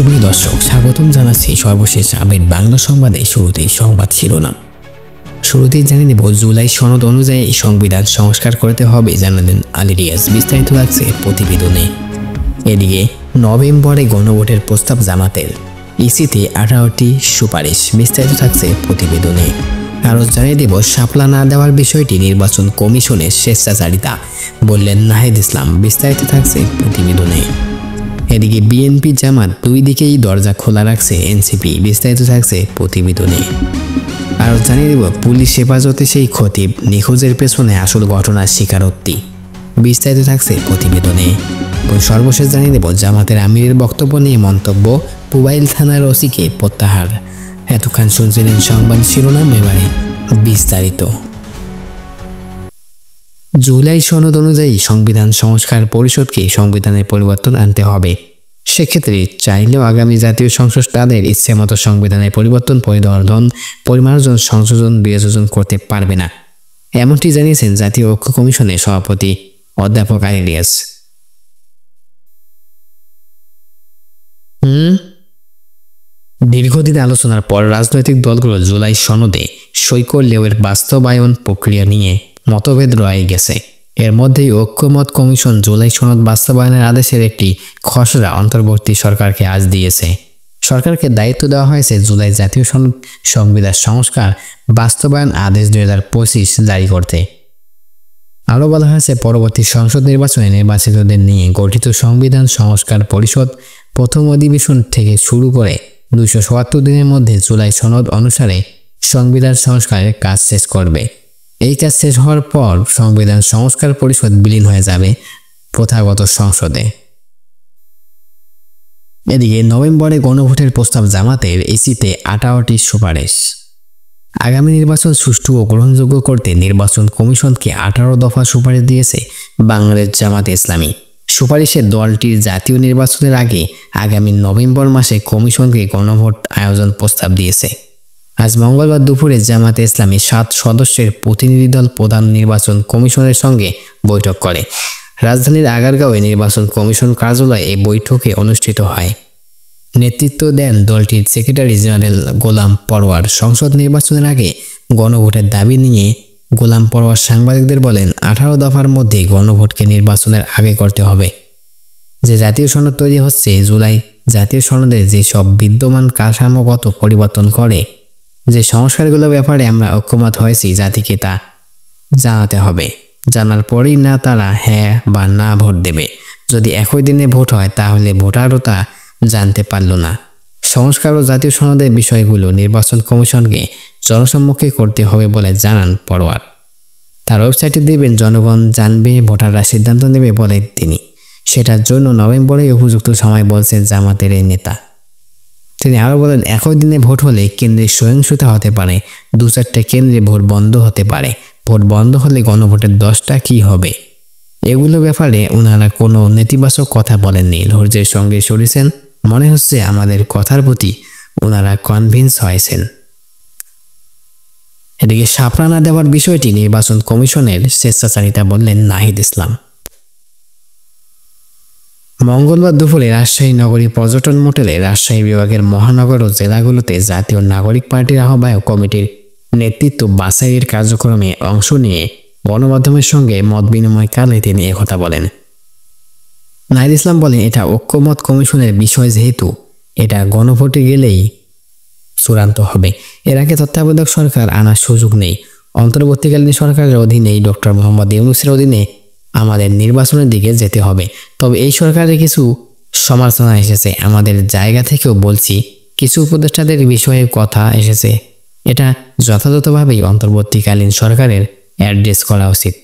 সুপ্রিয় দর্শক, স্বাগতম জানাচ্ছি সর্বশেষ আপডেট বাংলা সংবাদে। শুরুতেই সংবাদ শিরোনাম। শুরুতেই জানিয়ে দেব, জুলাই সনদ অনুযায়ী সংবিধান সংস্কার করতে হবে জানালেন আলী রিয়াজ। বিস্তারিত লাগছে প্রতিবেদনে। এদিকে নভেম্বরে গণভোটের প্রস্তাব জামাতের, ইসিতে 18টি সুপারিশ। বিস্তারিত থাকছে প্রতিবেদনে। আরও জানিয়ে দেব, শাপলা না দেওয়ার বিষয়টি নির্বাচন কমিশনের স্বেচ্ছাচারিতা বললেন নাহিদ ইসলাম। বিস্তারিত থাকছে প্রতিবেদনে। এদিকে বিএনপি জামাত দুই দিকেই দরজা খোলা রাখছে এনসিপি। বিস্তারিত থাকছে প্রতিবেদনে। আরও জানিয়ে দেব, পুলিশ হেফাজতে সেই খতিব নিখোঁজের পেছনে আসল ঘটনার স্বীকারোক্তি। বিস্তারিত থাকছে প্রতিবেদনে। ও সর্বশেষ জানিয়ে দেব, জামাতের আমিরের বক্তব্য নিয়ে মন্তব্য, পুবাইল থানার ওসিকে প্রত্যাহার। এতক্ষণ শুনছিলেন সংবাদ শিরোনাম, এবারে বিস্তারিত। জুলাই সনদ অনুযায়ী সংবিধান সংস্কার পরিষদকে সংবিধানের পরিবর্তন আনতে হবে। সেক্ষেত্রে চাইলেও আগামী জাতীয় সংসদ তাদের ইচ্ছেমতো সংবিধানের পরিবর্তন, পরিমার্জন, সংশোধন, বিয়োজন করতে পারবে না, এমনটি জানিয়েছেন জাতীয় ঐক্য কমিশনের সভাপতি অধ্যাপক আলী রিয়াজ। দীর্ঘদিন আলোচনার পর রাজনৈতিক দলগুলো জুলাই সনদে সই করলেও এর বাস্তবায়ন প্রক্রিয়া নিয়ে মতভেদ রয়ে গেছে। এর মধ্যেই ঐক্যমত কমিশন জুলাই সনদ বাস্তবায়নের আদেশের একটি খসড়া অন্তর্বর্তী সরকারকে আজ দিয়েছে। সরকারকে দায়িত্ব দেওয়া হয়েছে জুলাই জাতীয় সনদ সংবিধান সংস্কার বাস্তবায়ন আদেশ 2025 জারি করতে। আরও বলা হয়েছে, পরবর্তী সংসদ নির্বাচনে নির্বাচিতদের নিয়ে গঠিত সংবিধান সংস্কার পরিষদ প্রথম অধিবেশন থেকে শুরু করে 277 দিনের মধ্যে জুলাই সনদ অনুসারে সংবিধান সংস্কারের কাজ শেষ করবে। এই কাজ শেষ হওয়ার পর সংবিধান সংস্কার পরিষদ বিলীন হয়ে যাবে প্রথাগত সংসদে। এদিকে নভেম্বরে গণভোটের প্রস্তাব জামাতের, ইসিতে 18টি সুপারিশ। আগামী নির্বাচন সুষ্ঠু ও গ্রহণযোগ্য করতে নির্বাচন কমিশনকে 18 দফা সুপারিশ দিয়েছে বাংলাদেশ জামাত ইসলামী। সুপারিশের দলটির জাতীয় নির্বাচনের আগে আগামী নভেম্বর মাসে কমিশনকে গণভোট আয়োজন প্রস্তাব দিয়েছে। আজ মঙ্গলবার দুপুরে জামাতে ইসলামী 7 সদস্যের প্রতিনিধি দল প্রধান নির্বাচন কমিশনের সঙ্গে বৈঠক করে। রাজধানীর আগারগাঁওয়ে নির্বাচন কমিশন কার্যালয়ে এই বৈঠকে অনুষ্ঠিত হয়। নেতৃত্ব দেন দলটির সেক্রেটারি জেনারেল গোলাম পরোয়ার। সংসদ নির্বাচনের আগে গণভোটের দাবি নিয়ে গোলাম পরোয়ার সাংবাদিকদের বলেন, 18 দফার মধ্যে গণভোটকে নির্বাচনের আগে করতে হবে। যে জাতীয় সনদ তৈরি হচ্ছে, জুলাই জাতীয় সনদের যেসব বিদ্যমান কাঠামোগত পরিবর্তন করে যে সংস্কারগুলোর ব্যাপারে আমরা ঐক্যমত হয়েছি, জাতিকে তা জানাতে হবে। জানার পরেই না তারা হ্যাঁ বা না ভোট দেবে। যদি একই দিনে ভোট হয় তাহলে ভোটারও তা জানতে পারল না। সংস্কার ও জাতীয় সনদের বিষয়গুলো নির্বাচন কমিশনকে জনসম্মুখে করতে হবে বলে জানান পরোয়ার। তার ওয়েবসাইটে দেবেন, জনগণ জানবে, ভোটাররা সিদ্ধান্ত নেবে বলে তিনি। সেটার জন্য নভেম্বরে উপযুক্ত সময় বলছেন জামাতের এই নেতা। তিনি আরও বলেন, একই দিনে ভোট হলে কেন্দ্রে সহিংসতা হতে পারে, 2-4টে কেন্দ্রে ভোট বন্ধ হতে পারে। ভোট বন্ধ হলে গণভোটের 10টা কি হবে? এগুলো ব্যাপারে ওনারা কোনো নেতিবাচক কথা বলেননি। ধৈর্যের সঙ্গে সরেছেন। মনে হচ্ছে আমাদের কথার প্রতি ওনারা কনভিন্স হয়েছেন। এদিকে শাপলা না দেওয়ার বিষয়টি নির্বাচন কমিশনের স্বেচ্ছাচারিতা বললেন নাহিদ ইসলাম। মঙ্গলবার দুপুরে রাজশাহী নগরী পর্যটন মোটেলে রাজশাহী বিভাগের মহানগর ও জেলাগুলোতে জাতীয় নাগরিক পার্টির আহ্বায়ক কমিটির নেতৃত্ব বাছাইয়ের কার্যক্রমে অংশ নিয়ে গণমাধ্যমের সঙ্গে মত বিনিময়কালে তিনি একথা বলেন। নাহিদ ইসলাম বলেন, এটা ঐক্যমত কমিশনের বিষয়, যেহেতু এটা গণভোটে গেলেই চূড়ান্ত হবে। এর আগে তত্ত্বাবধায়ক সরকার আনার সুযোগ নেই। অন্তর্বর্তীকালীন সরকারের অধীনেই ডক্টর মোহাম্মদ ইউনূসের অধীনে আমাদের নির্বাচনের দিকে যেতে হবে। তবে এই সরকারের কিছু সমালোচনা এসেছে, আমাদের জায়গা থেকেও বলছি, কিছু উপদেষ্টাদের বিষয়ে কথা এসেছে। এটা যথাযথভাবেই অন্তর্বর্তীকালীন সরকারের অ্যাড্রেস করা উচিত।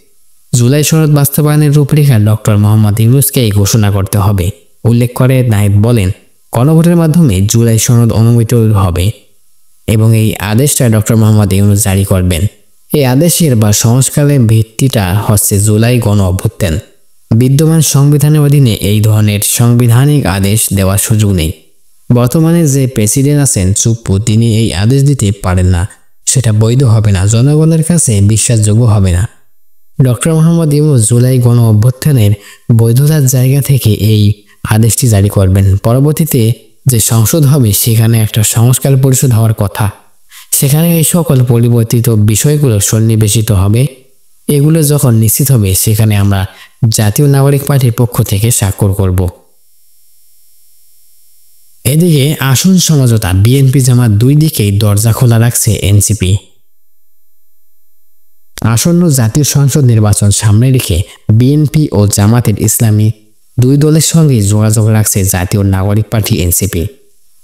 জুলাই সনদ বাস্তবায়নের রূপরেখা ডক্টর মোহাম্মদ ইউনূসকেই ঘোষণা করতে হবে উল্লেখ করে নাহিদ বলেন, গণভোটের মাধ্যমে জুলাই সনদ অনুমোদিত হবে এবং এই আদেশটা ডক্টর মোহাম্মদ ইউনূস জারি করবেন। এই আদেশের বা সংস্কারের ভিত্তিটা হচ্ছে জুলাই গণ অভ্যুত্থান। বিদ্যমান সংবিধানের অধীনে এই ধরনের সাংবিধানিক আদেশ দেওয়ার সুযোগ নেই। বর্তমানে যে প্রেসিডেন্ট আছেন চুপ্পু, তিনি এই আদেশ দিতে পারেন না। সেটা বৈধ হবে না, জনগণের কাছে বিশ্বাসযোগ্য হবে না। ডক্টর মোহাম্মদ ইউনূস জুলাই গণ অভ্যুত্থানের বৈধতার জায়গা থেকে এই আদেশটি জারি করবেন। পরবর্তীতে যে সংসদ হবে সেখানে একটা সংস্কার পরিষদ হওয়ার কথা। সেখানে এই সকল পরিবর্তিত বিষয়গুলো সন্নিবেশিত হবে। এগুলো যখন নিশ্চিত হবে সেখানে আমরা জাতীয় নাগরিক পার্টির পক্ষ থেকে স্বাক্ষর করব। এদিকে আসন সমঝোতা বিএনপি জামাত দুই দিকেই দরজা খোলা রাখছে এনসিপি। আসন্ন জাতীয় সংসদ নির্বাচন সামনে রেখে বিএনপি ও জামাতের ইসলামী দুই দলের সঙ্গে যোগাযোগ রাখছে জাতীয় নাগরিক পার্টি এনসিপি।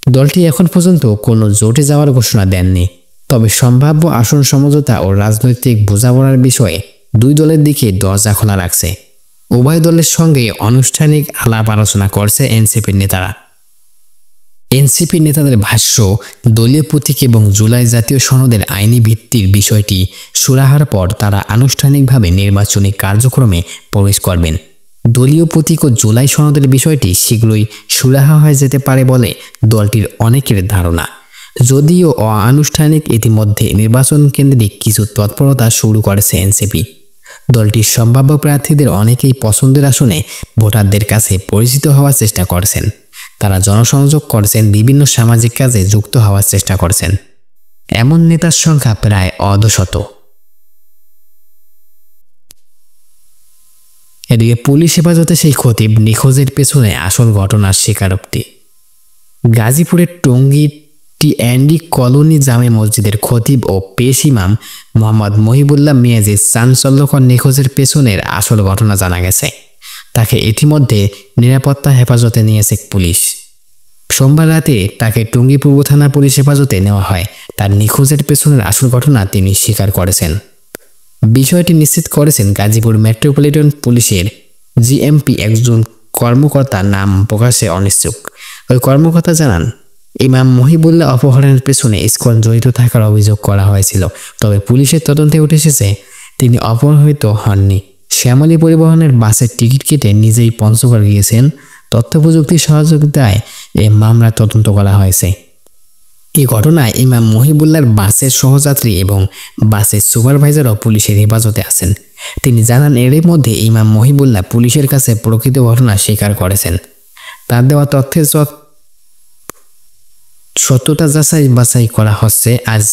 দলটি এখন পর্যন্ত কোনো জোটে যাওয়ার ঘোষণা দেননি, তবে সম্ভাব্য আসন সমঝোতা ও রাজনৈতিক বোঝাপড়ার বিষয়ে দুই দলের দিকে দরজা খোলা রাখছে। উভয় দলের সঙ্গে আনুষ্ঠানিক আলাপ আলোচনা করছে এনসিপির নেতারা। এনসিপি নেতাদের ভাষ্য, দলীয় প্রতীক এবং জুলাই জাতীয় সনদের আইনি ভিত্তির বিষয়টি সুরাহার পর তারা আনুষ্ঠানিকভাবে নির্বাচনী কার্যক্রমে প্রবেশ করবেন। দলীয় প্রতীক ও জুলাই সনদের বিষয়টি শীঘ্রই সুরাহা হয়ে যেতে পারে বলে দলটির অনেকের ধারণা। যদিও অনানুষ্ঠানিক ইতিমধ্যে নির্বাচন কেন্দ্রিক কিছু তৎপরতা শুরু করেছে এনসিপি। দলটির সম্ভাব্য প্রার্থীদের অনেকেই পছন্দের আসনে ভোটারদের কাছে পরিচিত হওয়ার চেষ্টা করছেন। তারা জনসংযোগ করছেন, বিভিন্ন সামাজিক কাজে যুক্ত হওয়ার চেষ্টা করছেন। এমন নেতার সংখ্যা প্রায় 200। এদিকে পুলিশ হেফাজতে সেই খতিব নিখোঁজের পেছনে আসল ঘটনার স্বীকারোক্তি। গাজীপুরের টঙ্গী টি&ডি কলোনি জামে মসজিদের খতিব ও পেশ ইমাম মোহাম্মদ মহিবুল্লাহ মিয়াজির চাঞ্চল্যকর নিখোঁজের পেছনের আসল ঘটনা জানা গেছে। তাকে ইতিমধ্যে নিরাপত্তা হেফাজতে নিয়েছে পুলিশ। সোমবার রাতে তাকে টঙ্গী পূর্ব থানা পুলিশ হেফাজতে নেওয়া হয়। তার নিখোঁজের পেছনের আসল ঘটনা তিনি স্বীকার করেছেন। বিষয়টি নিশ্চিত করেছেন গাজীপুর মেট্রোপলিটন পুলিশের জিএমপি একজন কর্মকর্তা, নাম প্রকাশে অনিচ্ছুক। ওই কর্মকর্তা জানান, ইমাম মহিবুল্লাহ অপহরণের পেছনে ইসকন জড়িত থাকার অভিযোগ করা হয়েছিল, তবে পুলিশের তদন্তে উঠে এসেছে তিনি অপহৃত হননি। শ্যামলী পরিবহনের বাসের টিকিট কেটে নিজেই পঞ্চগড় গিয়েছেন। তথ্য প্রযুক্তির সহযোগিতায় এই মামলা তদন্ত করা হয়েছে। এই ঘটনায় ইমাম মহিবুল্লাহর বাসের সহযাত্রী এবং বাসের সুপারভাইজারও পুলিশের হেফাজতে আছেন। তিনি জানান, এরই মধ্যে ইমাম মহিবুল্লাহ পুলিশের কাছে প্রকৃত ঘটনা স্বীকার করেছেন। তার দেওয়া তথ্যের সত্যতা যাচাই বাছাই করা হচ্ছে। আজ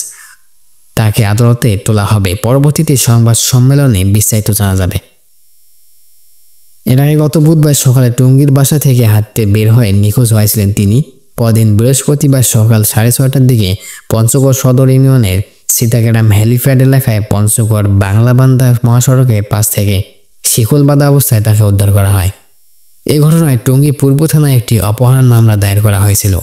তাকে আদালতে তোলা হবে। পরবর্তীতে সংবাদ সম্মেলনে বিস্তারিত জানা যাবে। এর আগে গত বুধবার সকালে টঙ্গীর বাসা থেকে হাঁটতে বের হয়ে নিখোঁজ হয়েছিলেন তিনি। পরদিন বৃহস্পতিবার সকাল 6:30টার দিকে পঞ্চগড় সদর ইউনিয়নের সীতাগ্রাম হেলিপ্যাড এলাকায় পঞ্চগড় বাংলাবান্ধা মহাসড়কের পাশ থেকে শিকল বাঁধা অবস্থায় তাকে উদ্ধার করা হয়। এই ঘটনায় টঙ্গী পূর্ব থানায় একটি অপহরণ মামলা দায়ের করা হয়েছিল।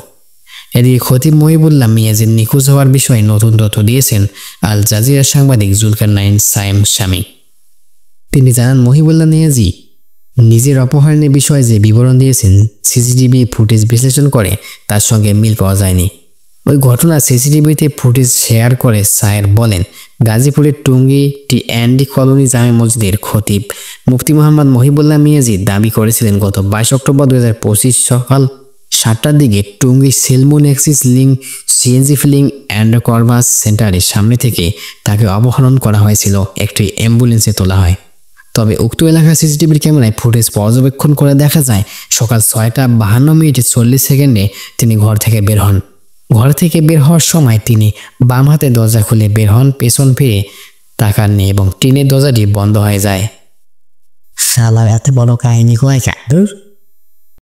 এদিকে খতিব মহিবুল্লাহ মিয়াজির নিখোঁজ হওয়ার বিষয়ে নতুন তথ্য দিয়েছেন আল জাজিরার সাংবাদিক জুলকারনাইন সাইম শামী। তিনি জানান, মহিবুল্লাহ মিয়াজি নিজের অপহরণের বিষয়ে যে বিবরণ দিয়েছেন সিসিটিভি ফুটেজ বিশ্লেষণ করে তার সঙ্গে মিল পাওয়া যায়নি। ওই ঘটনা সিসিটিভিতে ফুটেজ শেয়ার করে সায়ের বলেন, গাজীপুরের টঙ্গী টি&ডি কলোনি জামে মসজিদের খতিব মুফতি মোহাম্মদ মহিবুল্লাহ মিয়াজি দাবি করেছিলেন গত 22 অক্টোবর 2025 সকাল 7টার দিকে টঙ্গী সেলমন axis link CNG filling and কর্ভাস সেন্টারের সামনে থেকে তাকে অপহরণ করা হয়েছিল। একটি অ্যাম্বুলেন্সে তোলা হয়। তবে উক্ত এলাকার সিসিটিভির ক্যামেরায় ফুটেজ পর্যবেক্ষণ করে দেখা যায় সকাল 6:52:40 তিনি ঘর থেকে বের হন। ঘর থেকে বের হওয়ার সময় তিনি বাম হাতে দরজা খুলে বের হন, পেছন ফিরে তাকাননি এবং টিনের দরজাটি বন্ধ হয়ে যায়। শালা এত বড় কাহিনী কয় কার?